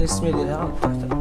السميه ديالها تحت.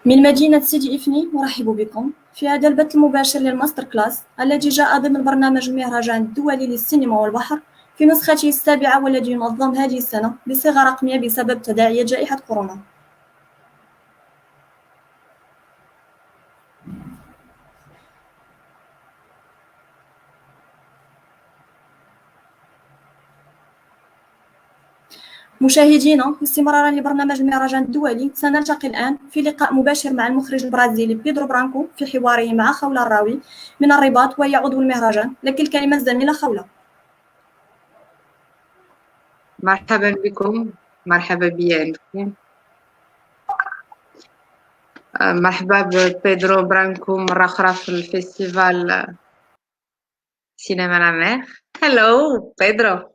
من مدينة سيدي إفني نرحب بكم في هذا البث المباشر للماستر كلاس الذي جاء ضمن برنامج المهرجان الدولي للسينما والبحر في نسخته السابعة والذي ينظم هذه السنة بصيغة رقمية بسبب تداعيات جائحة كورونا. مشاهدينا، استمرارا لبرنامج المهرجان الدولي سنلتقي الآن في لقاء مباشر مع المخرج البرازيلي بيدرو برانكو في حواره مع خوله الراوي من الرباط وهي عضو المهرجان. لك الكلمة الزميلة خوله. مرحبا بكم، مرحبا بي عندكم. مرحبا ببيدرو برانكو مرة أخرى في الفيستيفال سينما لامير. Hello, Pedro.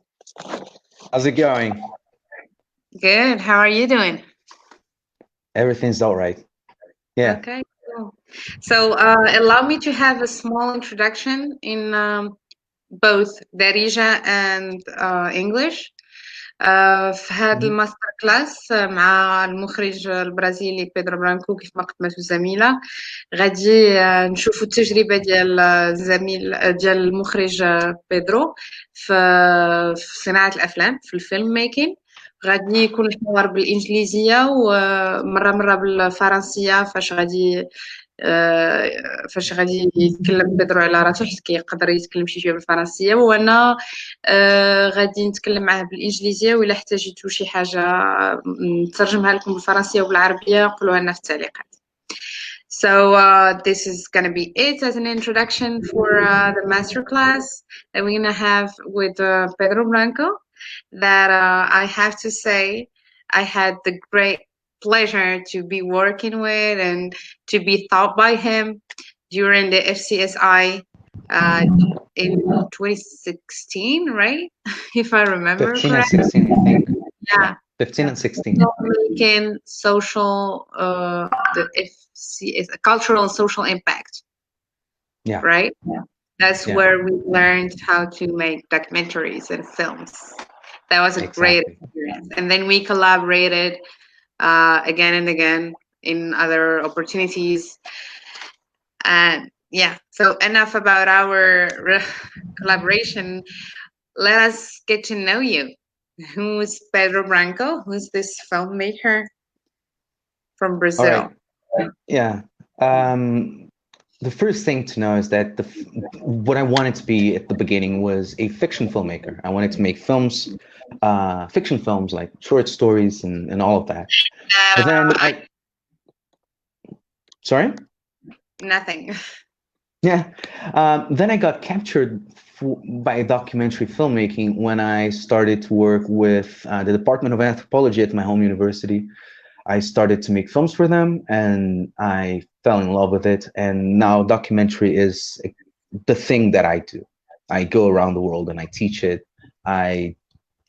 How's it going? Good. How are you doing? Everything's all right. Yeah. Okay, cool. So allow me to have a small introduction in both Darija and English. في هذا الماستر كلاس مع المخرج البرازيلي بيدرو برانكو كيف ما قدمته الزميلة، غادي نشوفوا التجربة ديال ديال المخرج بيدرو في صناعة الأفلام، في الفيلم ميكين. غادي يكون الحوار بالإنجليزية ومرة بالفرنسية فاش غادي يتكلم بيدرو على راسو حيت كيقدر يتكلم شي شويه بالفرنسيه، وانا غادي نتكلم معاه بالانجليزيه، وإلا احتاجيتو شي حاجه نترجمها لكم بالفرنسيه وبالعربيه قولوها لنا في التعليقات. So this is going to be it as an introduction for the masterclass that we're going to have with Pedro Pranco. that I have to say I had the great pleasure to be working with and to be taught by him during the FCSI in 2016, right? If I remember 15 and correctly. 16, I think. Yeah. 15 and 16. Filmmaking, social, the FCS, cultural and social impact. Yeah. Right? That's Yeah. where we learned how to make documentaries and films. That was a great Exactly. experience. And then we collaborated again and again in other opportunities. And yeah, so enough about our collaboration. Let us get to know you. Who's Pedro Pranco? Who's this filmmaker from All Brazil? right. Yeah. The first thing to know is that what I wanted to be at the beginning was a fiction filmmaker. I wanted to make films, fiction films, like short stories and all of that. But then sorry? Nothing. Yeah. Then I got captured by documentary filmmaking when I started to work with the Department of Anthropology at my home university. I started to make films for them and I fell in love with it. And now documentary is the thing that I do. I go around the world and I teach it. I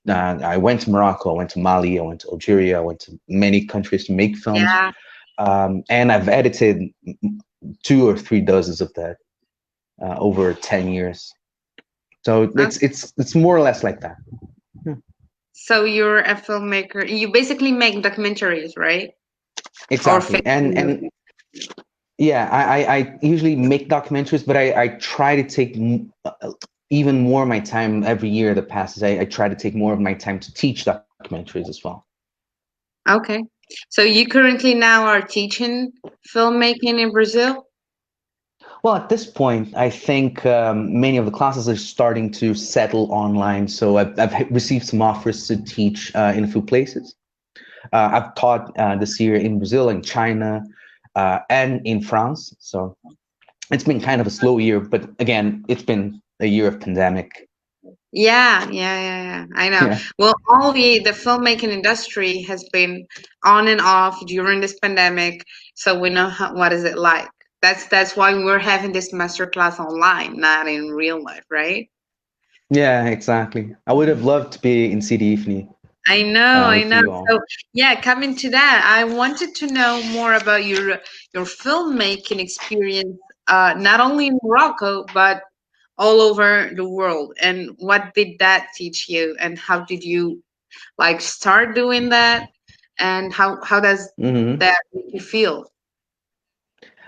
went to Morocco, I went to Mali, I went to Algeria, I went to many countries to make films. Yeah. And I've edited 2 or 3 dozens of that over 10 years. So it's more or less like that. So you're a filmmaker. You basically make documentaries, right? Exactly. And yeah, I usually make documentaries, but I try to take even more of my time every year that passes. I try to take more of my time to teach documentaries as well. Okay. So you currently now are teaching filmmaking in Brazil? Well, at this point, I think many of the classes are starting to settle online. So I've received some offers to teach in a few places. I've taught this year in Brazil, in China, and in France. So it's been kind of a slow year, but again, it's been a year of pandemic. Yeah. I know. Yeah. Well, all the filmmaking industry has been on and off during this pandemic, so we know what is it like. That's why we're having this masterclass online, not in real life, right? Yeah, exactly. I would have loved to be in sidi, ifni I know. with you all. So yeah, coming to that, I wanted to know more about your filmmaking experience, not only in Morocco but all over the world. And what did that teach you? And how did you like start doing that? And how does that make you feel?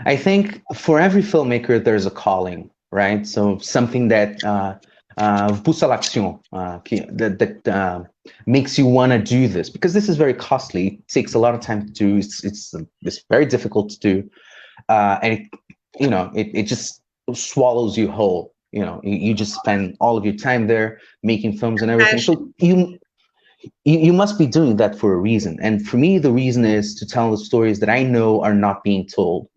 I think for every filmmaker, there's a calling, right? So something that pousse à l'action, that makes you want to do this, because this is very costly. It takes a lot of time to do. It's very difficult to do, and it just swallows you whole. You just spend all of your time there making films and everything. So you must be doing that for a reason. And for me, the reason is to tell the stories that I know are not being told.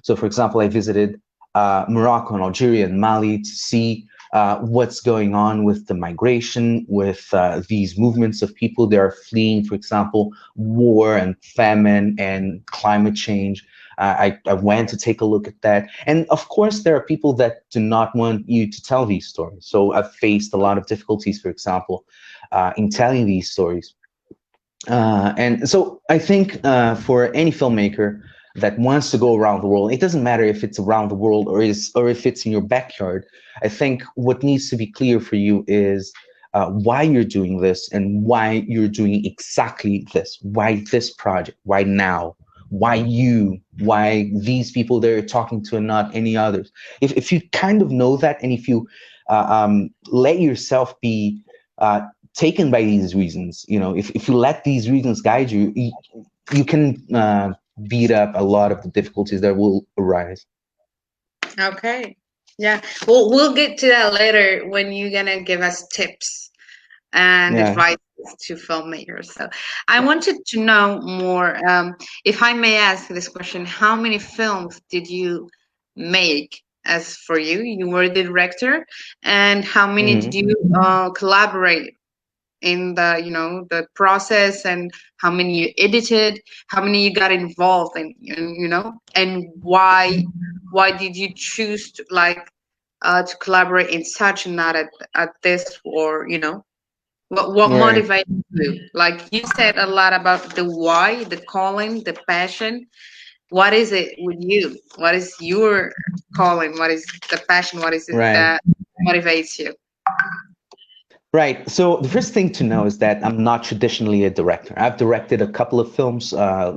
So, for example, I visited Morocco and Algeria and Mali to see what's going on with the migration, with these movements of people that are fleeing, for example, war and famine and climate change. I went to take a look at that. And of course, there are people that do not want you to tell these stories. So I've faced a lot of difficulties, for example, in telling these stories. And so I think for any filmmaker that wants to go around the world, it doesn't matter if it's around the world or if it's in your backyard. I think what needs to be clear for you is why you're doing this and why you're doing exactly this. Why this project? Why now? Why you? Why these people that you're talking to and not any others? If you kind of know that, and if you let yourself be taken by these reasons, if you let these reasons guide you, you can beat up a lot of the difficulties that will arise. Okay. Yeah. We'll get to that later when you're gonna give us tips and advice to filmmakers. So I wanted to know more, if I may ask this question, how many films did you make? As for you were the director, and how many did you collaborate in the, the process, and how many you edited, how many you got involved in, and why did you choose to to collaborate in such and not at this, or what Right. motivates you? Like you said a lot about the why, the calling, the passion. What is it with you? What is your calling? What is the passion? What is it Right. that motivates you? Right. So the first thing to know is that I'm not traditionally a director. I've directed a couple of films,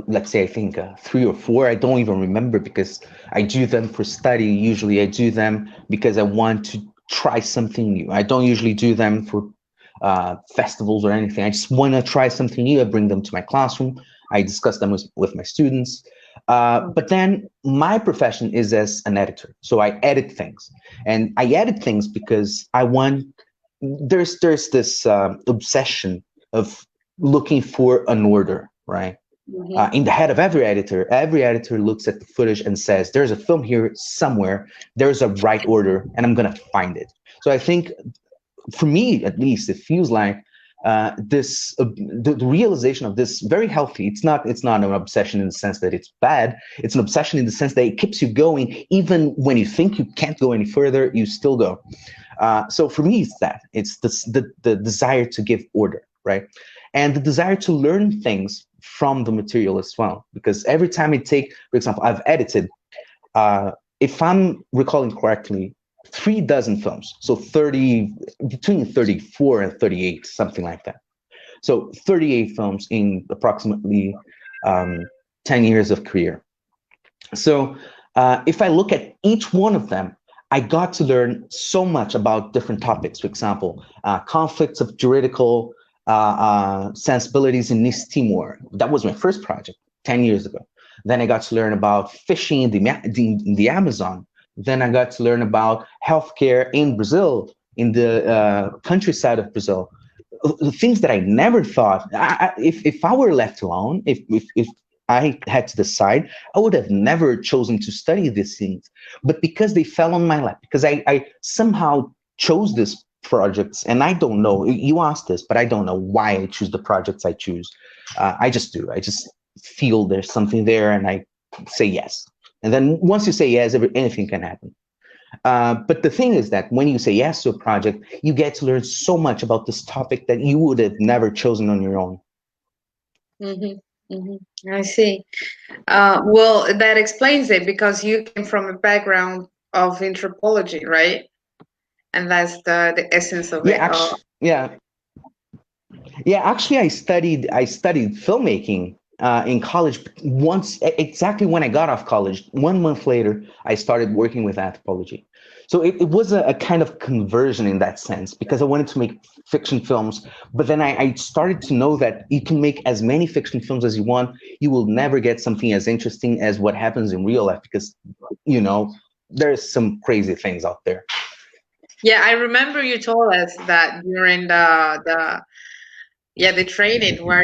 let's say I think 3 or 4. I don't even remember because I do them for study. Usually I do them because I want to try something new. I don't usually do them for festivals or anything. I just want to try something new. I bring them to my classroom. I discuss them with my students. But then my profession is as an editor. So I edit things. And I edit things because I want there's this obsession of looking for an order, right? In the head of every editor looks at the footage and says, there's a film here somewhere, there's a right order, and I'm gonna find it. So I think, for me at least, it feels like the realization of this very healthy. It's not an obsession in the sense that it's bad. It's an obsession in the sense that it keeps you going even when you think you can't go any further. You still go. So for me, it's the desire to give order, right, and the desire to learn things from the material as well. Because every time I take, for example, I've edited, if I'm recalling correctly, 36 films, so between 34 and 38, something like that. So 38 films in approximately 10 years of career. So if I look at each one of them, I got to learn so much about different topics. For example, conflicts of juridical sensibilities in East Timor. That was my first project 10 years ago. Then I got to learn about fishing in the Amazon. Then I got to learn about healthcare in Brazil, in the countryside of Brazil. Things that I never thought. If I were left alone, if I had to decide, I would have never chosen to study these things. But because they fell on my lap, because I somehow chose these projects, and I don't know, you asked this, but I don't know why I choose the projects I choose. I just do. I just feel there's something there, and I say yes. And then once you say yes, anything can happen. But the thing is that when you say yes to a project, you get to learn so much about this topic that you would have never chosen on your own. I see. Well, that explains it, because you came from a background of anthropology, right? And that's the essence of it. Actually, I studied filmmaking in college. Once, exactly when I got off college, 1 month later, I started working with anthropology. So it was a kind of conversion in that sense, because I wanted to make fiction films. But then I started to know that you can make as many fiction films as you want. You will never get something as interesting as what happens in real life, because, there's some crazy things out there. Yeah, I remember you told us that during the training where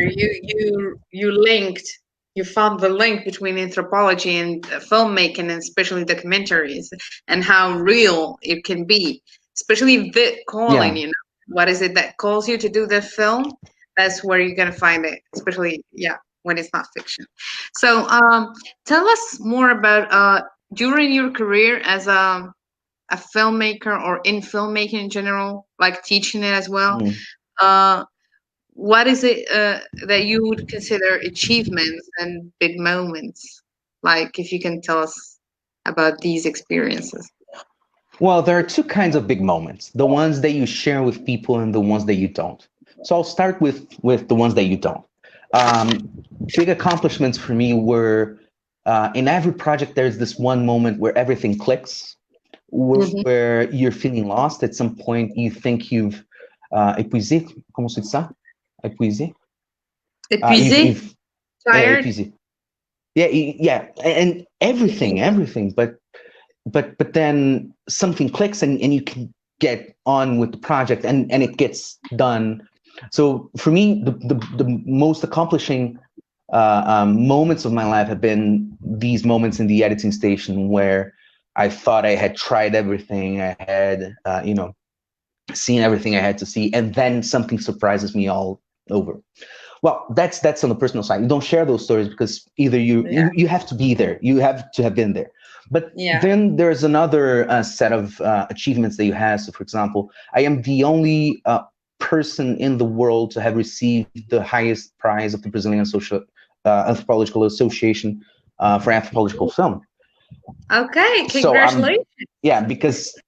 you found the link between anthropology and filmmaking, and especially documentaries, and how real it can be, especially the calling. What is it that calls you to do the film? That's where you're gonna find it, especially when it's not fiction. So tell us more about during your career as a filmmaker, or in filmmaking in general, like teaching it as well. What is it that you would consider achievements and big moments? Like, if you can tell us about these experiences. Well, there are two kinds of big moments: the ones that you share with people and the ones that you don't. So I'll start with the ones that you don't. Big accomplishments for me were, in every project, there's this one moment where everything clicks, where you're feeling lost. At some point, you think you've épuisé, comment se dit ça? Épuisé? Épuisé? Tired? Épuisé. Yeah, and everything, but then something clicks, and you can get on with the project, and it gets done. So for me, the most accomplishing moments of my life have been these moments in the editing station where I thought I had tried everything. I had, seen everything I had to see, and then something surprises me all over. Well, that's on the personal side. You don't share those stories because either you have to be there, you have to have been there. But then there's another set of achievements that you have. So, for example, I am the only person in the world to have received the highest prize of the Brazilian Anthropological Association for anthropological film. Okay, congratulations. So, because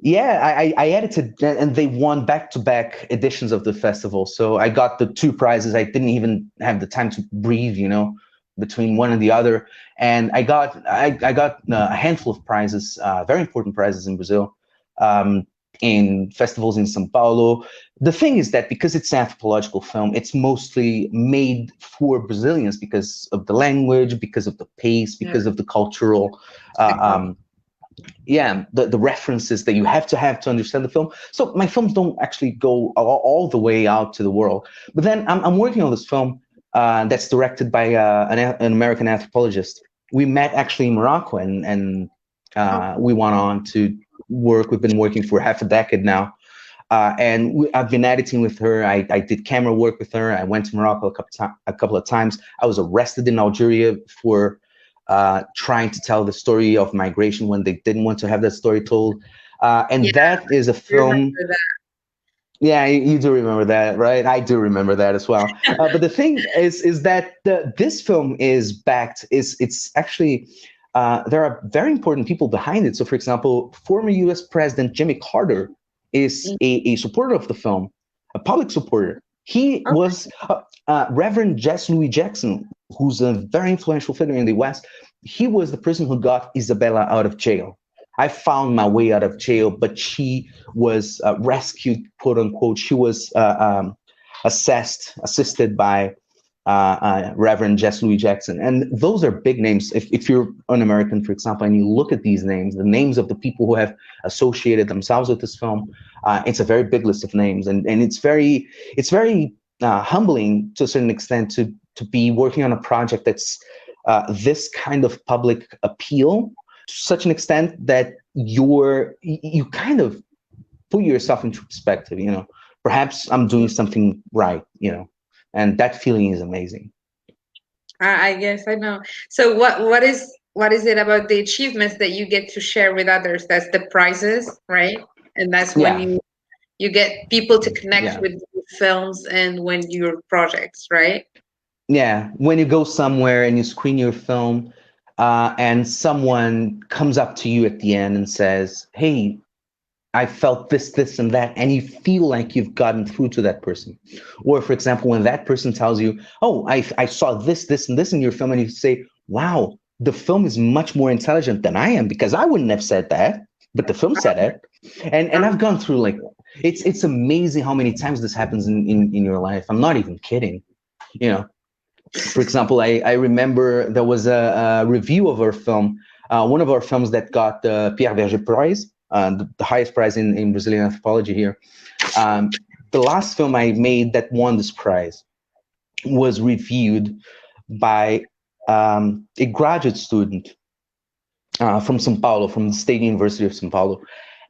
I edited, and they won back-to-back editions of the festival. So I got the 2 prizes. I didn't even have the time to breathe, between one and the other. And I got a handful of prizes, very important prizes in Brazil, in festivals in São Paulo. The thing is that because it's anthropological film, it's mostly made for Brazilians because of the language, because of the pace, because of the cultural the references that you have to understand the film. So my films don't actually go all the way out to the world. But then I'm working on this film that's directed by an American anthropologist. We met actually in Morocco, and we went on to work. We've been working for half a decade now. And I've been editing with her. I did camera work with her. I went to Morocco a couple of times. I was arrested in Algeria for trying to tell the story of migration when they didn't want to have that story told. And that is a film. Yeah, you do remember that, right? I do remember that as well. But the thing is that this film is backed. It's actually there are very important people behind it. So, for example, former U.S. President Jimmy Carter is a supporter of the film, a public supporter. He was Reverend Jesse Louis Jackson, who's a very influential figure in the West. He was the person who got Isabella out of jail. I found my way out of jail, but she was rescued, quote unquote. She was assisted by Reverend Jesse Louis Jackson. And those are big names. If you're an American, for example, and you look at these names, the names of the people who have associated themselves with this film, it's a very big list of names. And it's very humbling to a certain extent to be working on a project that's this kind of public appeal, to such an extent that you kind of put yourself into perspective. Perhaps I'm doing something right. And that feeling is amazing. I guess I know. So what is it about the achievements that you get to share with others? That's the prizes, right? And that's when you get people to connect with your films and when your projects, right? Yeah, when you go somewhere and you screen your film, and someone comes up to you at the end and says, "Hey, I felt this, and that," and you feel like you've gotten through to that person. Or, for example, when that person tells you, "Oh, I saw this, and this in your film," and you say, "Wow, the film is much more intelligent than I am, because I wouldn't have said that, but the film said it." And I've gone through, like, it's amazing how many times this happens in your life. I'm not even kidding. For example, I remember there was a review of our film, one of our films that got the Pierre Verger Prize, the highest prize in Brazilian anthropology here. The last film I made that won this prize was reviewed by a graduate student from São Paulo, from the State University of São Paulo.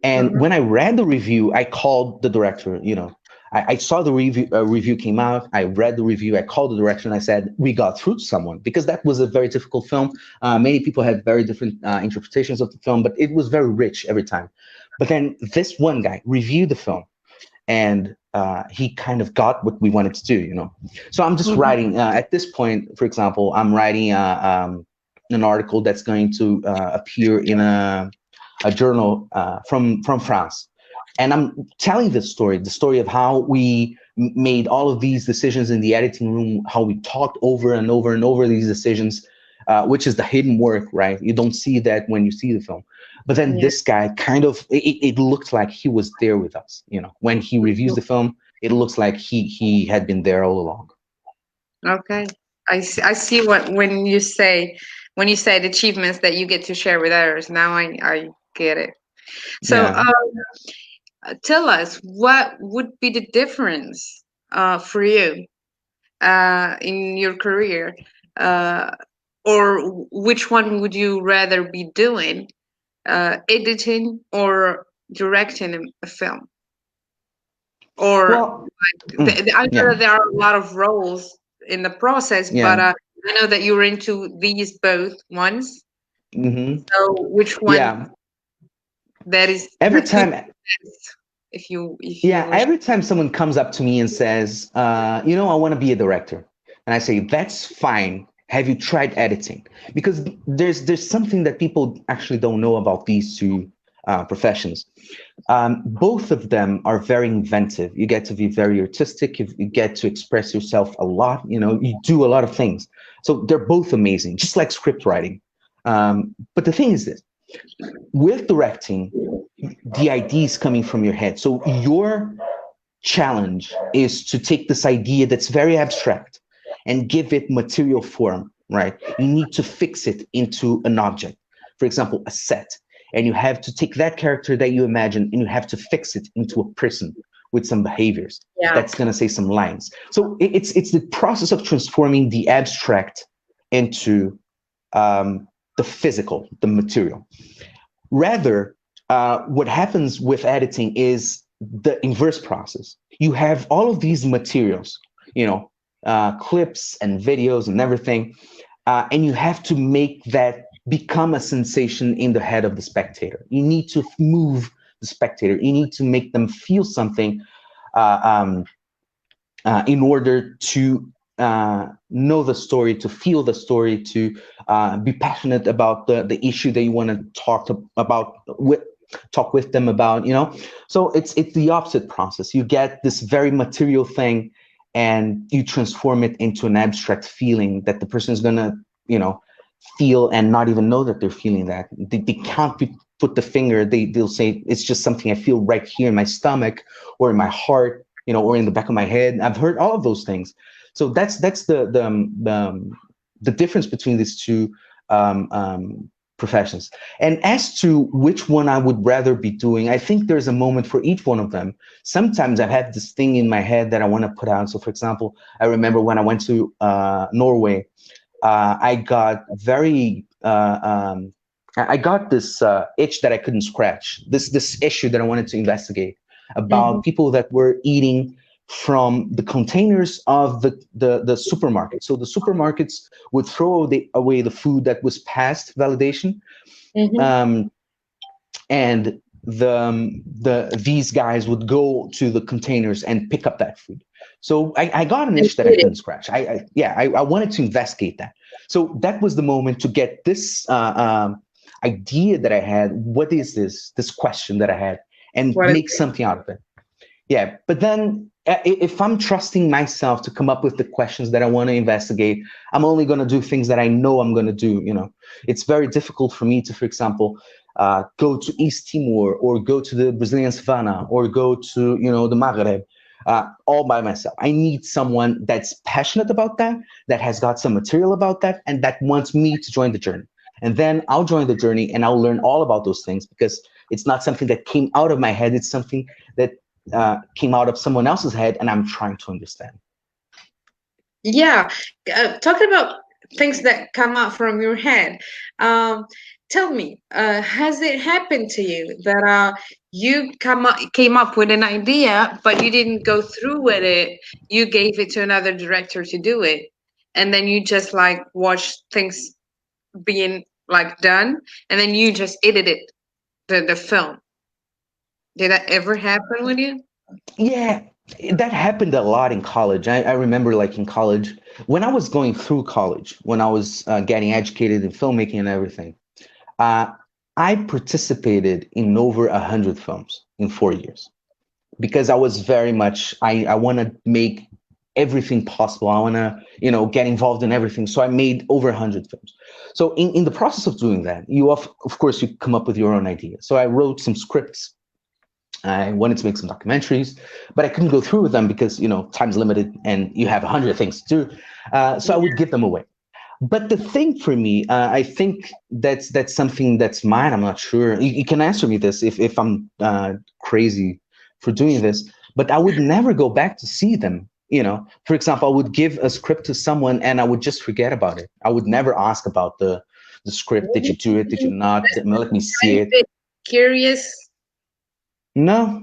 And when I read the review, I called the director. I saw the review came out. I read the review. I called the director and I said, "We got through to someone," because that was a very difficult film. Many people had very different interpretations of the film, but it was very rich every time. But then this one guy reviewed the film, and he kind of got what we wanted to do. So I'm just writing at this point. For example, I'm writing an article that's going to appear in a journal from France. And I'm telling the story of how we made all of these decisions in the editing room, how we talked over and over and over these decisions, which is the hidden work, right? You don't see that when you see the film. But then this guy kind of, it looked like he was there with us. When he reviews the film, it looks like he had been there all along. Okay. I see when you say the achievements that you get to share with others. Now I get it. So tell us, what would be the difference for you in your career, or which one would you rather be doing, editing or directing a film? Or Well, I know that there are a lot of roles in the process, but I know that you were into these both ones. So which one that is every that fits time best, if you wish? every time someone comes up to me and says, you know, I want to be a director, and I say, that's fine, have you tried editing? Because there's something that people actually don't know about these two professions. Both of them are very inventive. You get to be very artistic. You get to express yourself a lot. You know, you do a lot of things. So they're both amazing, just like script writing. But the thing is this, with directing, the idea is coming from your head. So your challenge is to take this idea that's very abstract and give it material form, right? You need to fix it into an object. For example, a set. And you have to take that character that you imagine and you have to fix it into a person with some behaviors that's going to say some lines. So it's the process of transforming the abstract into the physical, the material. Rather, what happens with editing is the inverse process. You have all of these materials, you know, clips and videos and everything, and you have to make that become a sensation in the head of the spectator. You need to move the spectator. You need to make them feel something in order to know the story, to feel the story, to be passionate about the issue that you want to talk with them about, you know. So it's the opposite process. You get this very material thing and you transform it into an abstract feeling that the person is gonna, you know, feel and not even know that they're feeling that. They can't put the finger, they'll say it's just something I feel right here in my stomach or in my heart, you know, or in the back of my head. I've heard all of those things. So that's the difference between these two professions. And as to which one I would rather be doing, I think there's a moment for each one of them. Sometimes I've had this thing in my head that I want to put out. So for example, I remember when I went to Norway, I got very I got this itch that I couldn't scratch, this issue that I wanted to investigate about people that were eating from the containers of the supermarket. So the supermarkets would throw away the food that was past validation, and these guys would go to the containers and pick up that food. So I got an itch that I couldn't scratch. I wanted to investigate that. So that was the moment to get this idea that I had. What is this question that I had, and make something out of it. Yeah, but then if I'm trusting myself to come up with the questions that I want to investigate, I'm only going to do things that I know I'm going to do. You know, it's very difficult for me to, for example, go to East Timor or go to the Brazilian savannah or go to, you know, the Maghreb all by myself. I need someone that's passionate about that, that has got some material about that, and that wants me to join the journey. And then I'll join the journey and I'll learn all about those things, because it's not something that came out of my head. It's something that came out of someone else's head, and I'm trying to understand. Yeah, talking about things that come out from your head. Tell me, has it happened to you that you came up with an idea, but you didn't go through with it? You gave it to another director to do it, and then you just like watched things being like done, and then you just edited the film. Did that ever happen with you? Yeah, that happened a lot in college. I remember, like, in college, when I was going through college, when I was getting educated in filmmaking and everything, I participated in over 100 films in 4 years, because I was very much, I want to make everything possible. I want to, you know, get involved in everything. So I made over 100 films. So in the process of doing that, you of course, you come up with your own ideas. So I wrote some scripts. I wanted to make some documentaries, but I couldn't go through with them because, you know, time's limited and you have 100 things to do. So I would give them away. But the thing for me, I think that's something that's mine. I'm not sure. You can answer me this if I'm crazy for doing this, but I would never go back to see them. You know, for example, I would give a script to someone and I would just forget about it. I would never ask about the script. Did you do it? Did you not? Let me see it. Curious. No.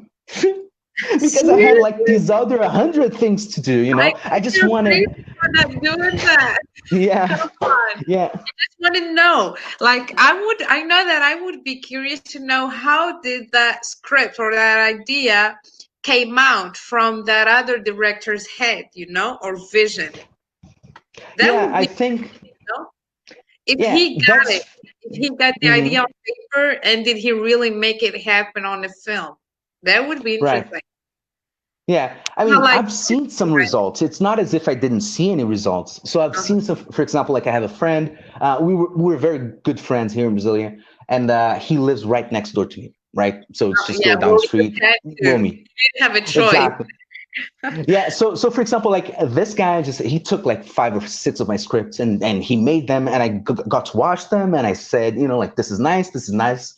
because I had like these other 100 things to do, you know. I just You're wanted, crazy for not doing that. yeah, Come on. yeah. I just want to know. Like, I know that I would be curious to know how did that script or that idea came out from that other director's head, you know, or vision. That Yeah, would I be, think, you know, if yeah, he got it, if he got the idea mhm, on paper and did he really make it happen on the film? That would be right. interesting. Yeah, I Not mean, like, I've seen some results. It's not as if I didn't see any results. So I've seen some, for example, like I have a friend. We were very good friends here in Brasilia, and he lives right next door to me. Right, so it's just yeah, go down well, the you street, had we'll to. meet. You didn't have a choice. Exactly. Yeah. So for example, like this guy he took like 5 or 6 of my scripts and he made them, and I got to watch them, and I said, you know, like this is nice, this is nice.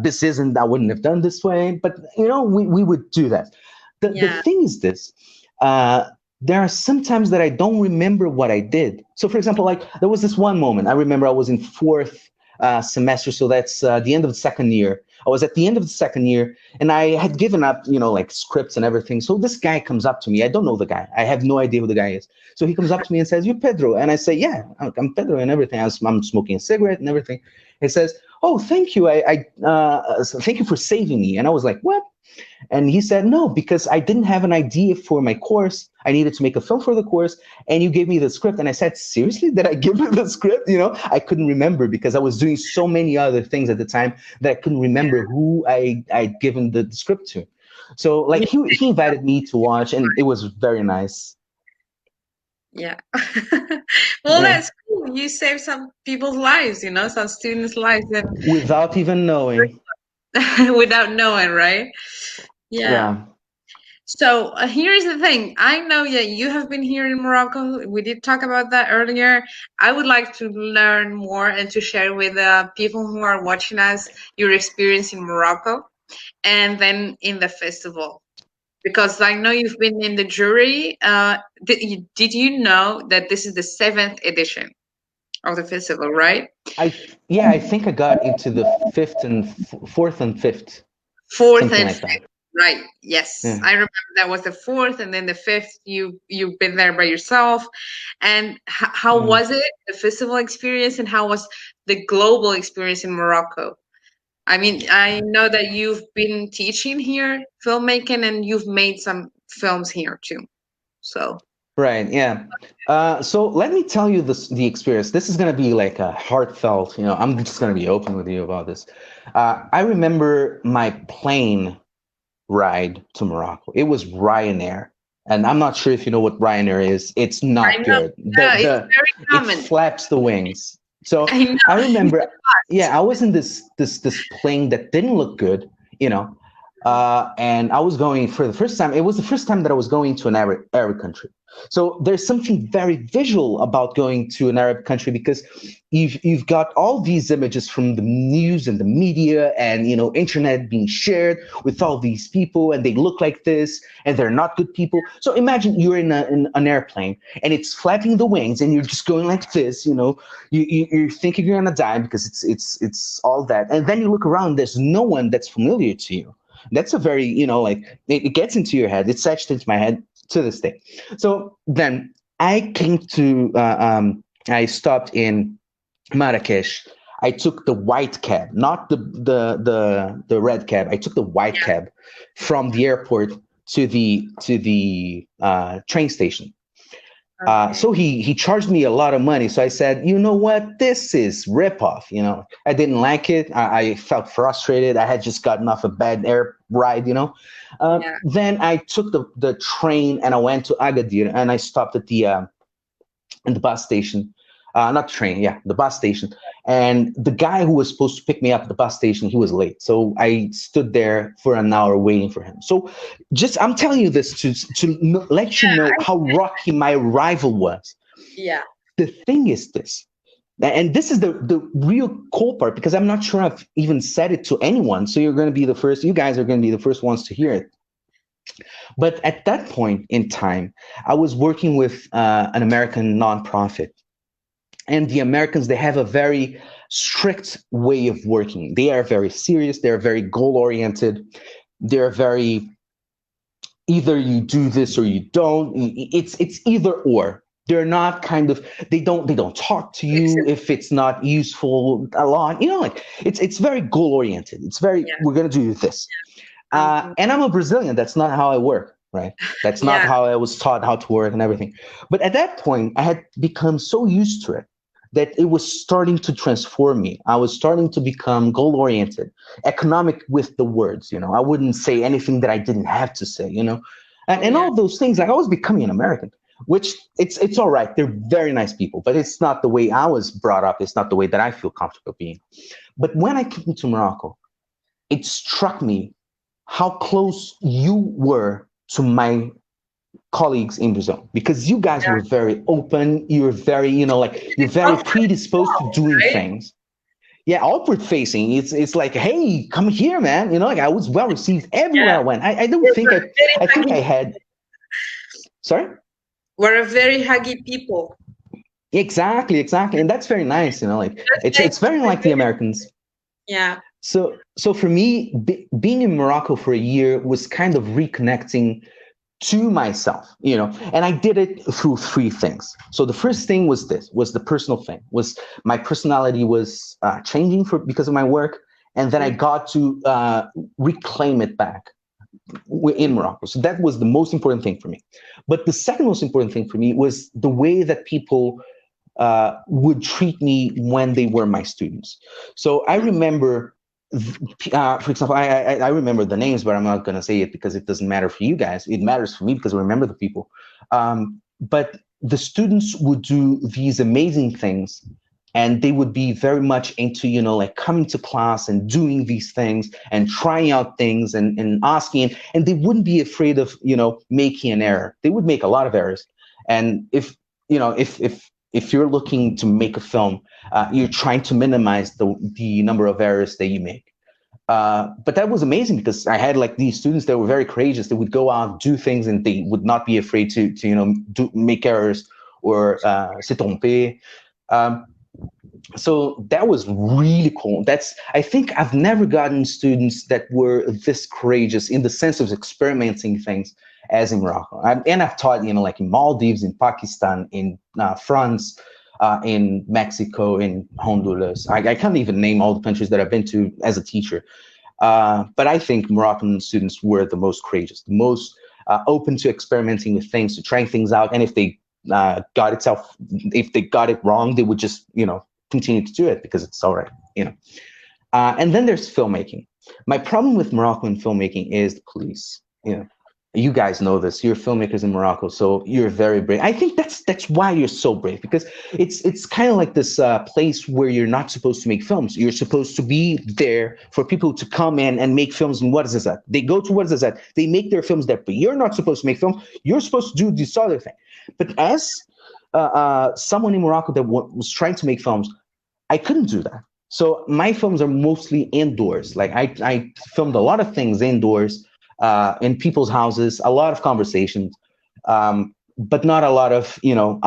This isn't. I wouldn't have done this way, but you know, we would do that. The Yeah. thing is this. There are some times that I don't remember what I did. So for example, like there was this one moment I remember. I was in fourth semester, so that's the end of the second year. I was at the end of the second year, and I had given up, you know, like scripts and everything. So this guy comes up to me. I don't know the guy. I have no idea who the guy is. So he comes up to me and says, "You're Pedro," and I say, "Yeah, I'm Pedro," and everything. I'm smoking a cigarette and everything. He says, "Oh, thank you. Thank you for saving me." And I was like, "What?" And he said, "No, because I didn't have an idea for my course. I needed to make a film for the course, and you gave me the script." And I said, "Seriously? Did I give you the script?" You know, I couldn't remember because I was doing so many other things at the time that I couldn't remember who I'd given the script to. So like he invited me to watch, and it was very nice. Yeah. Well, Yeah. that's cool. You saved some people's lives, you know, some students' lives, and Without even knowing. without knowing, right? Yeah. Yeah. So here's the thing. I know that you have been here in Morocco. We did talk about that earlier. I would like to learn more and to share with people who are watching us your experience in Morocco and then in the festival. Because I know you've been in the jury. Did you know that this is the 7th edition of the festival, right? I think I got into the fourth and fifth, Fourth something and like that. fifth, right? Yes, Yeah. I remember that was the fourth, and then the fifth. You've been there by yourself. And how Mm. was it, the festival experience, and how was the global experience in Morocco? I mean, I know that you've been teaching here filmmaking, and you've made some films here too. So Right. Yeah. So let me tell you the experience. This is going to be like a heartfelt, you know, I'm just going to be open with you about this. I remember my plane ride to Morocco. It was Ryanair. And I'm not sure if you know what Ryanair is. It's I not know, good. yeah, it's very It common. flaps the wings. So I know. I remember, yeah, I was in this plane that didn't look good, you know, and I was going for the first time. It was the first time that I was going to an Arab country. So there's something very visual about going to an Arab country because you've got all these images from the news and the media and, you know, internet being shared with all these people, and they look like this and they're not good people. So imagine you're in an airplane and it's flapping the wings and you're just going like this, you know, you're thinking you're gonna die because it's all that, and then you look around, there's no one that's familiar to you. That's a very, you know, like it gets into your head. It's etched into my head to this day. So then I came to, I stopped in Marrakesh. I took the white cab, not the red cab. I took the white cab from the airport to the train station. So he charged me a lot of money. So I said, you know what, this is ripoff. You know, I didn't like it. I felt frustrated. I had just gotten off a bad air ride. You know, then I took the train and I went to Agadir and I stopped at the bus station. Not the train, yeah, the bus station. And the guy who was supposed to pick me up at the bus station, he was late. So I stood there for an hour waiting for him. So just, I'm telling you this to let you know how rocky my arrival was. Yeah. The thing is this, and this is the real cool part, because I'm not sure I've even said it to anyone. So you guys are going to be the first ones to hear it. But at that point in time, I was working with an American nonprofit. And the Americans, they have a very strict way of working. They are very serious. They're very goal-oriented. They're very either you do this or you don't. It's either or. They're not kind of, they don't talk to you if it's not useful a lot. You know, like it's very goal oriented. It's very, we're gonna do this. And I'm a Brazilian. That's not how I work, right? That's not how I was taught how to work and everything. But at that point, I had become so used to it that it was starting to transform me. I was starting to become goal-oriented, economic with the words, you know. I wouldn't say anything that I didn't have to say, you know. And all those things, like I was becoming an American, which it's all right. They're very nice people, but it's not the way I was brought up. It's not the way that I feel comfortable being. But when I came to Morocco, it struck me how close you were to my colleagues in Brazil, because you guys were very open. You're very, you know, like you're very predisposed to doing things. Yeah, outward facing. It's like, hey, come here, man. You know, like I was well received everywhere I went. I don't think I think I had. Sorry? We're a very huggy people. Exactly, and that's very nice. You know, like it's very like the Americans. Yeah. So for me, being in Morocco for a year was kind of reconnecting to myself, you know, and I did it through three things. So the first thing was the personal thing, was my personality was changing because of my work, and then I got to reclaim it back in Morocco. So that was the most important thing for me. But the second most important thing for me was the way that people would treat me when they were my students. So I remember, for example, I remember the names, but I'm not going to say it because it doesn't matter for you guys. It matters for me because I remember the people. But the students would do these amazing things, and they would be very much into, you know, like coming to class and doing these things and trying out things and asking, and they wouldn't be afraid of, you know, making an error. They would make a lot of errors. And if you're looking to make a film, you're trying to minimize the number of errors that you make. But that was amazing because I had like these students that were very courageous. They would go out, do things, and they would not be afraid to you know, make errors or se tromper. So that was really cool. I think I've never gotten students that were this courageous in the sense of experimenting things as in Morocco. And I've taught, you know, like in Maldives, in Pakistan, in France, in Mexico, in Honduras. I can't even name all the countries that I've been to as a teacher. But I think Moroccan students were the most courageous, the most open to experimenting with things, to trying things out. And if they got it wrong, they would just, you know, continue to do it because it's all right, you know. And then there's filmmaking. My problem with Moroccan filmmaking is the police. You know, you guys know this. You're filmmakers in Morocco, so you're very brave. I think that's why you're so brave, because it's kind of like this place where you're not supposed to make films. You're supposed to be there for people to come in and make films. And what is that? They go to what is that? They make their films there, but you're not supposed to make films. You're supposed to do this other thing. But as someone in Morocco that was trying to make films, I couldn't do that. So my films are mostly indoors. Like I filmed a lot of things indoors, in people's houses, a lot of conversations, but not a lot of, you know,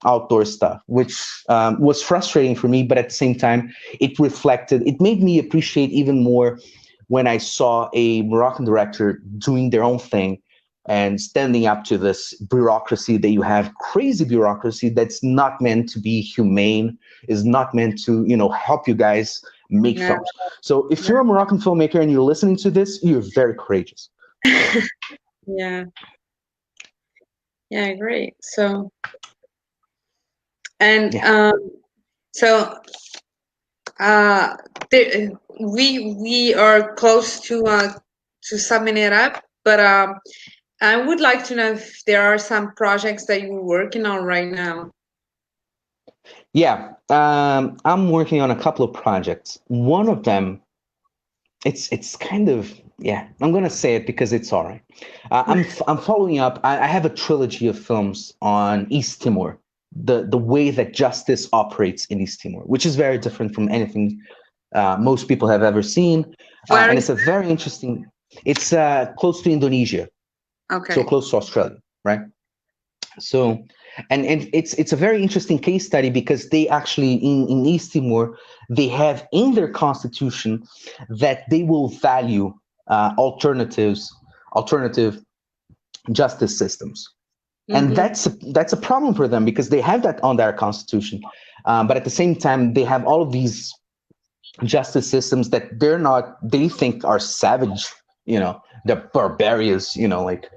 outdoor stuff, which was frustrating for me. But at the same time, it made me appreciate even more when I saw a Moroccan director doing their own thing and standing up to this bureaucracy that you have, crazy bureaucracy that's not meant to be humane, is not meant to, you know, help you guys make films. So if you're a Moroccan filmmaker and you're listening to this, you're very courageous. Yeah, great. So, and we are close to summing it up, but I would like to know if there are some projects that you're working on right now. Yeah, I'm working on a couple of projects. One of them, it's kind of, I'm gonna say it because it's all right. I'm following up. I have a trilogy of films on East Timor, the way that justice operates in East Timor, which is very different from anything most people have ever seen. And it's a very interesting. It's close to Indonesia. Okay. So close to Australia, right? So, and it's a very interesting case study because they actually in East Timor, they have in their constitution that they will value alternative justice systems. And that's a problem for them because they have that on their constitution. But at the same time, they have all of these justice systems that they think are savage, they're barbarians, like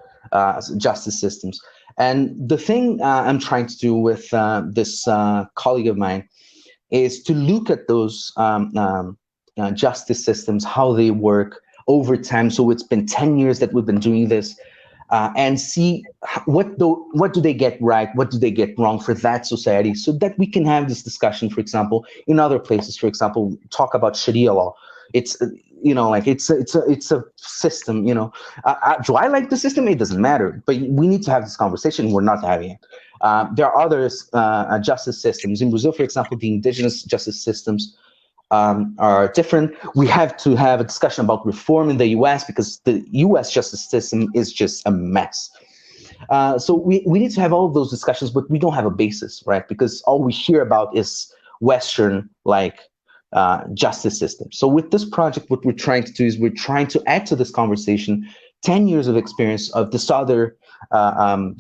justice systems. And the thing I'm trying to do with this colleague of mine is to look at those justice systems, how they work over time. So it's been 10 years that we've been doing this, and see what do they get right, what do they get wrong for that society, so that we can have this discussion, for example, in other places. For example, talk about Sharia law. It's it's a system. Do I like the system? It doesn't matter, but we need to have this conversation. We're not having it. There are other justice systems in Brazil, for example. The indigenous justice systems are different. We have to have a discussion about reform in the US because the US justice system is just a mess. So we need to have all of those discussions, but we don't have a basis, right? Because all we hear about is Western justice system. So with this project, what we're trying to do is we're trying to add to this conversation 10 years of experience of this other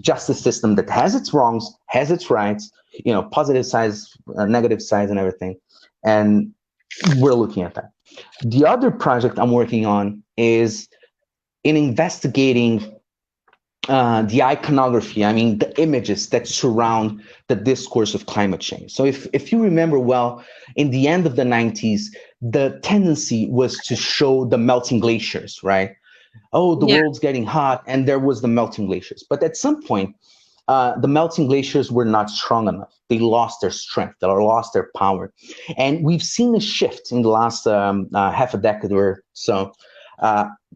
justice system that has its wrongs, has its rights, positive sides, negative sides, and everything. And we're looking at that. The other project I'm working on is in investigating the iconography, I mean, the images that surround the discourse of climate change. So if you remember well, in the end of the 90s, the tendency was to show the melting glaciers, right? Oh, the world's getting hot, and there was the melting glaciers. But at some point, the melting glaciers were not strong enough. They lost their strength, they lost their power. And we've seen a shift in the last half a decade or so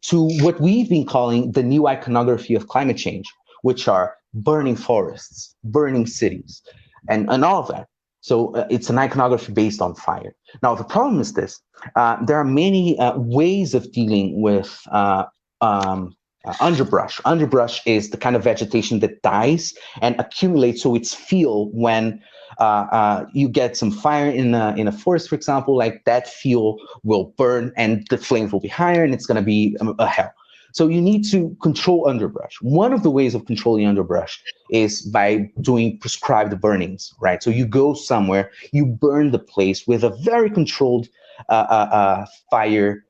to what we've been calling the new iconography of climate change, which are burning forests, burning cities, and all of that. So it's an iconography based on fire. Now, the problem is this. There are many ways of dealing with underbrush. Underbrush is the kind of vegetation that dies and accumulates, so it's fuel when you get some fire in a forest, for example. Like that fuel will burn, and the flames will be higher, and it's going to be a hell. So you need to control underbrush. One of the ways of controlling underbrush is by doing prescribed burnings, right? So you go somewhere, you burn the place with a very controlled fire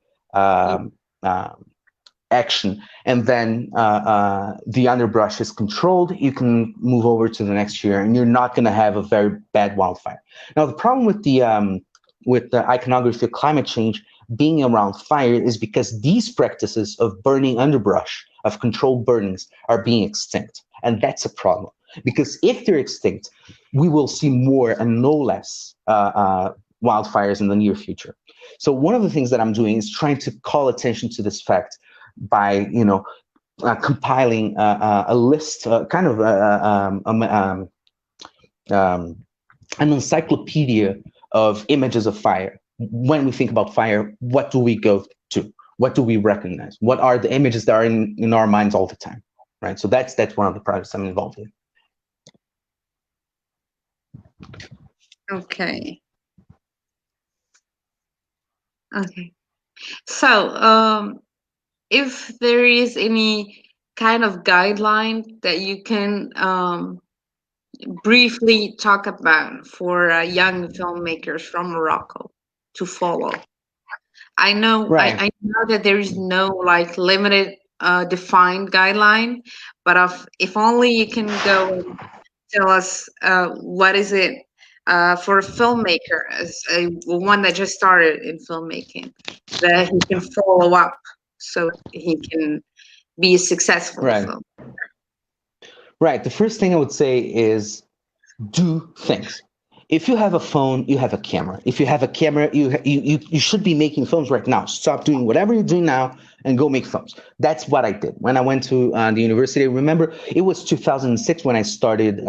action, and then the underbrush is controlled. You can move over to the next year, and you're not going to have a very bad wildfire. Now, the problem with the iconography of climate change being around fire is because these practices of burning underbrush, of controlled burnings, are being extinct, and that's a problem. Because if they're extinct, we will see more and no less wildfires in the near future. So one of the things that I'm doing is trying to call attention to this fact by compiling a list, kind of an encyclopedia of images of fire. When we think about fire, what do we go to? What do we recognize? What are the images that are in our minds all the time, right? So that's one of the projects I'm involved in. Okay. So if there is any kind of guideline that you can briefly talk about for young filmmakers from Morocco to follow. I know, right. I know that there is no like limited defined guideline, but if only you can go and tell us what is it for a filmmaker, as one that just started in filmmaking, that he can follow up so he can be a successful film. Right. The first thing I would say is do things. If you have a phone, you have a camera. If you have a camera, you should be making films right now. Stop doing whatever you're doing now and go make films. That's what I did when I went to the university. Remember, it was 2006 when I started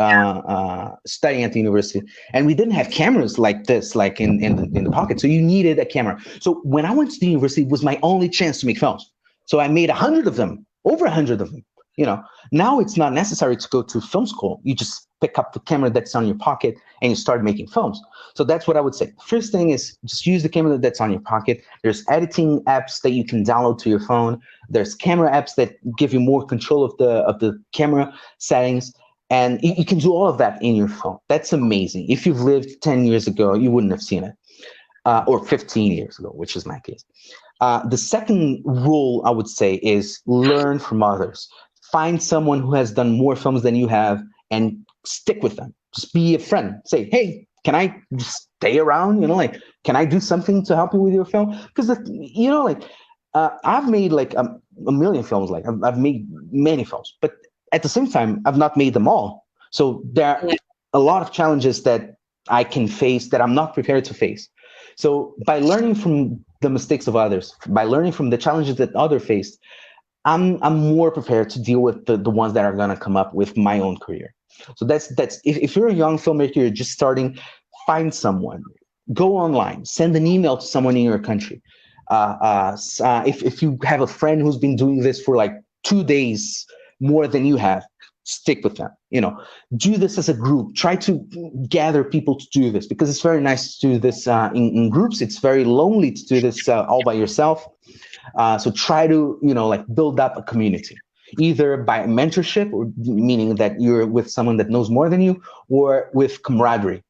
studying at the university, and we didn't have cameras like this, like in the pocket. So you needed a camera. So when I went to the university, it was my only chance to make films. So I made 100 of them, over 100 of them. Now it's not necessary to go to film school. You just pick up the camera that's on your pocket and you start making films. So that's what I would say. First thing is just use the camera that's on your pocket. There's editing apps that you can download to your phone. There's camera apps that give you more control of the camera settings. And you can do all of that in your phone. That's amazing. If you've lived 10 years ago, you wouldn't have seen it. Or 15 years ago, which is my case. The second rule I would say is learn from others. Find someone who has done more films than you have and stick with them. Just be a friend. Say, hey, can I stay around? Can I do something to help you with your film? Because, I've made like a million films. Like I've made many films, but at the same time, I've not made them all. So there are a lot of challenges that I can face that I'm not prepared to face. So by learning from the mistakes of others, by learning from the challenges that others faced, I'm more prepared to deal with the ones that are going to come up with my own career. So that's if you're a young filmmaker, you're just starting, find someone, go online, send an email to someone in your country. If you have a friend who's been doing this for like 2 days more than you have, stick with them. Do this as a group. Try to gather people to do this, because it's very nice to do this in groups. It's very lonely to do this all by yourself. So try to build up a community, either by mentorship, or meaning that you're with someone that knows more than you, or with camaraderie,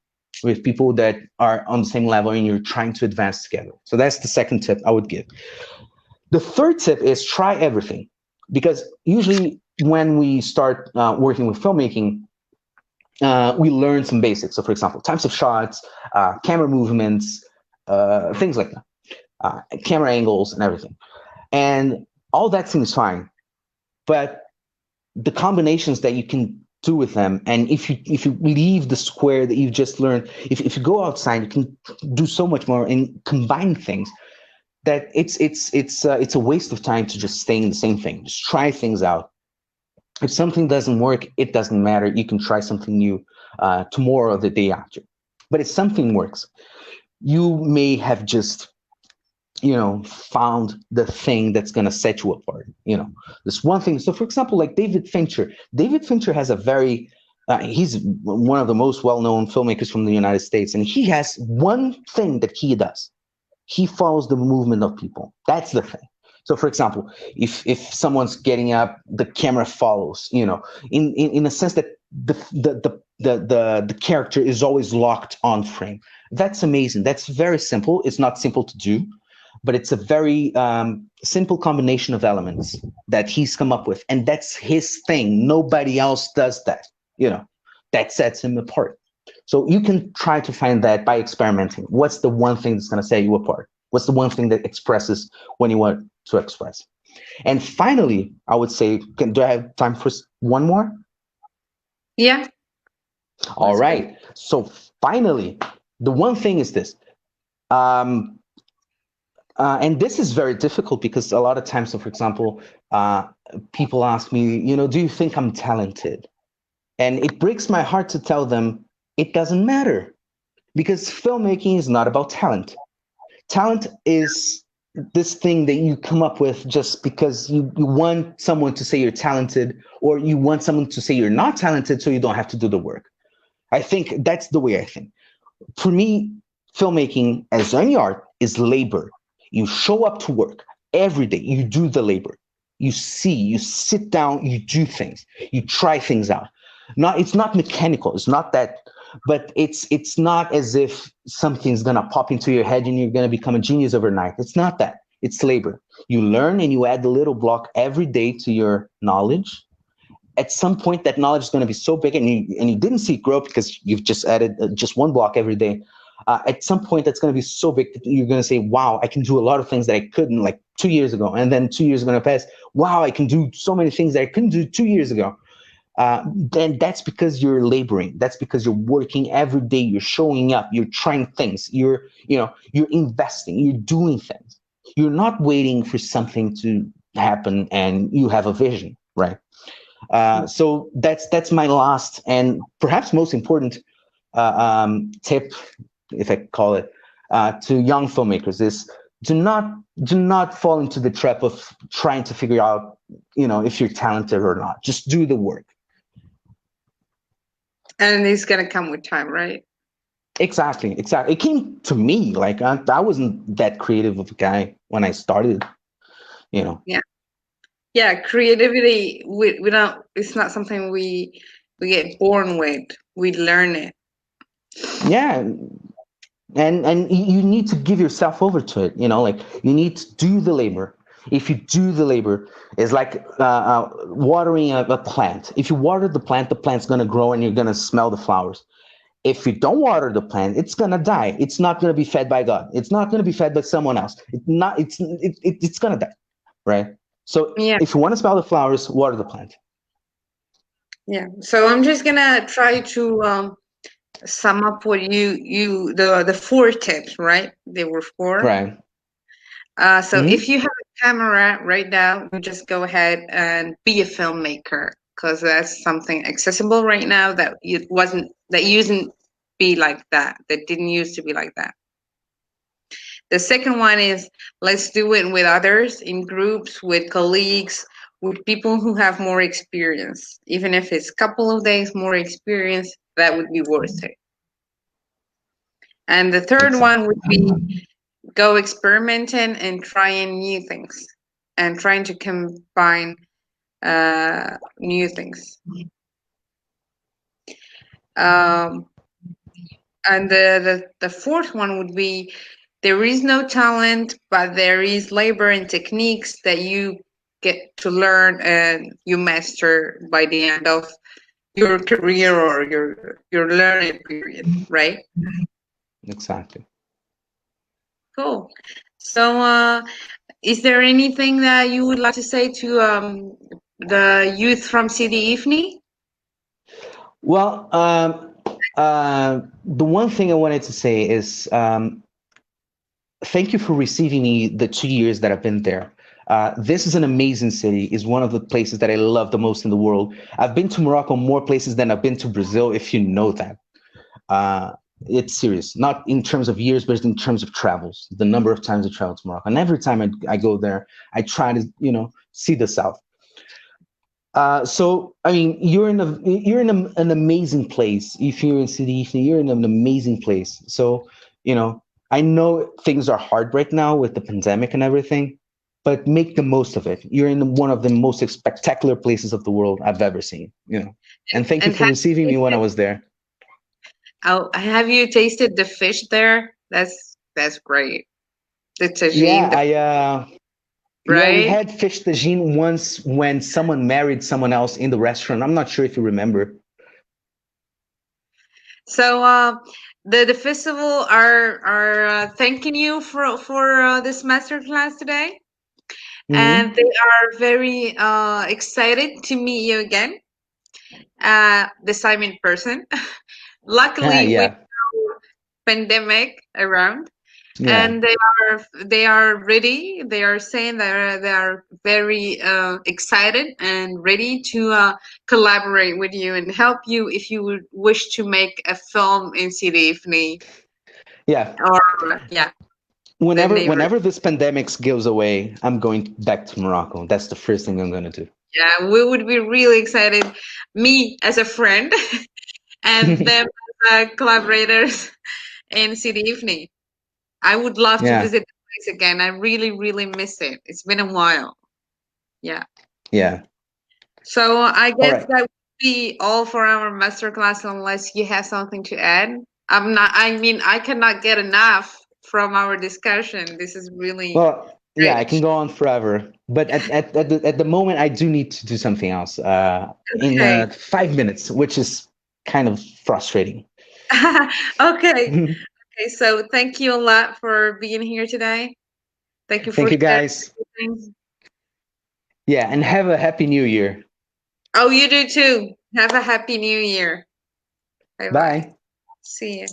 with people that are on the same level and you're trying to advance together. So that's the second tip I would give. The third tip is try everything, because usually when we start working with filmmaking, we learn some basics. So for example, types of shots, camera movements, things like that, camera angles and everything. And all that seems fine, but the combinations that you can do with them, and if you leave the square that you've just learned, if you go outside, you can do so much more and combine things, that it's a waste of time to just stay in the same thing. Just try things out. If something doesn't work, it doesn't matter. You can try something new tomorrow or the day after. But if something works, you may have just found the thing that's going to set you apart. This one thing. So for example, like David Fincher has a very he's one of the most well-known filmmakers from the United States, and he has one thing that he does. He follows the movement of people. That's the thing. So for example, if someone's getting up, the camera follows, in a sense that the character is always locked on frame. That's amazing. That's very simple. It's not simple to do, but it's a very simple combination of elements that he's come up with. And that's his thing. Nobody else does that, that sets him apart. So you can try to find that by experimenting. What's the one thing that's going to set you apart? What's the one thing that expresses when you want to express? And finally, I would say, do I have time for one more? Yeah. All right. So finally, the one thing is this. And this is very difficult, because a lot of times, so for example, people ask me, do you think I'm talented? And it breaks my heart to tell them it doesn't matter, because filmmaking is not about talent. Talent is this thing that you come up with just because you want someone to say you're talented, or you want someone to say you're not talented so you don't have to do the work. I think that's the way I think. For me, filmmaking, as any art, is labor. You show up to work every day. You do the labor. You see, you sit down, you do things. You try things out. It's not mechanical. It's not that, but it's not as if something's going to pop into your head and you're going to become a genius overnight. It's not that. It's labor. You learn and you add a little block every day to your knowledge. At some point, that knowledge is going to be so big, and you didn't see it grow because you've just added just one block every day. At some point, that's going to be so big that you're going to say, wow, I can do a lot of things that I couldn't like 2 years ago. And then 2 years are going to pass. Wow, I can do so many things that I couldn't do 2 years ago. Then that's because you're laboring. That's because you're working every day. You're showing up. You're trying things. You're investing. You're doing things. You're not waiting for something to happen and you have a vision, right? So that's my last and perhaps most important tip, if I call it, to young filmmakers is do not fall into the trap of trying to figure out, if you're talented or not. Just do the work. And it's gonna come with time, right? Exactly. It came to me. Like I wasn't that creative of a guy when I started, you know. Yeah, creativity, we don't, it's not something we get born with. We learn it. Yeah, and you need to give yourself over to it, you know, like you need to do the labor. If you do the labor, it's like watering a plant. If you water the plant's going to grow and you're going to smell the flowers. If you don't water the plant, it's going to die. It's not going to be fed by God. It's not going to be fed by someone else. It's going to die, right? So Yeah. if you want to smell the flowers, water the plant. Yeah. So I'm just gonna try to sum up what the 4 tips, right? There were 4. Right. So if you have a camera right now, you just go ahead and be a filmmaker, because that's something accessible right now that used be like that. That didn't used to be like that. The second one is, let's do it with others, in groups, with colleagues, with people who have more experience. Even if it's a couple of days more experience, that would be worth it. And the third one would be, go experimenting and trying new things and trying to combine new things. And the fourth one would be, there is no talent, but there is labor and techniques that you get to learn and you master by the end of your career or your learning period, right? Exactly. Cool. So is there anything that you would like to say to the youth from Sidi Ifni? Well, the one thing I wanted to say is thank you for receiving me the 2 years that I've been there. This is an amazing city. It's one of the places that I love the most in the world. I've been to Morocco more places than I've been to Brazil, if you know that. It's serious, not in terms of years, but in terms of travels, the number of times I travel to Morocco. And every time I go there, I try to, you know, see the South. So I mean, you're in an amazing place. If you're in Sidi, you're in an amazing place. So you know, I know things are hard right now with the pandemic and everything, but make the most of it. You're in one of the most spectacular places of the world I've ever seen. You know, and thank you for receiving me when I was there. Oh, have you tasted the fish there? That's great. The tagine. Yeah, right? Yeah, we had fish tagine once when someone married someone else in the restaurant. I'm not sure if you remember. So the festival are thanking you for this masterclass today, and they are very excited to meet you again, this time in person. Luckily, with no pandemic around. And they are ready. They are saying that they are very excited and ready to collaborate with you and help you if you would wish to make a film in Sidi Ifni. Yeah. Or yeah. Whenever this pandemic goes away, I'm going back to Morocco. That's the first thing I'm gonna do. Yeah, we would be really excited. Me as a friend, and them as collaborators in Sidi Ifni. I would love to visit the place again. I really, really miss it. It's been a while. Yeah. Yeah. So I guess that would be all for our masterclass, unless you have something to add. I cannot get enough from our discussion. This is really yeah, I can go on forever. But at the moment, I do need to do something else in 5 minutes, which is kind of frustrating. Okay. So thank you a lot for being here today. Thank you Thank you, guys. Yeah, and have a happy new year. Oh, you do too. Have a happy new year. Bye-bye. Bye. See you.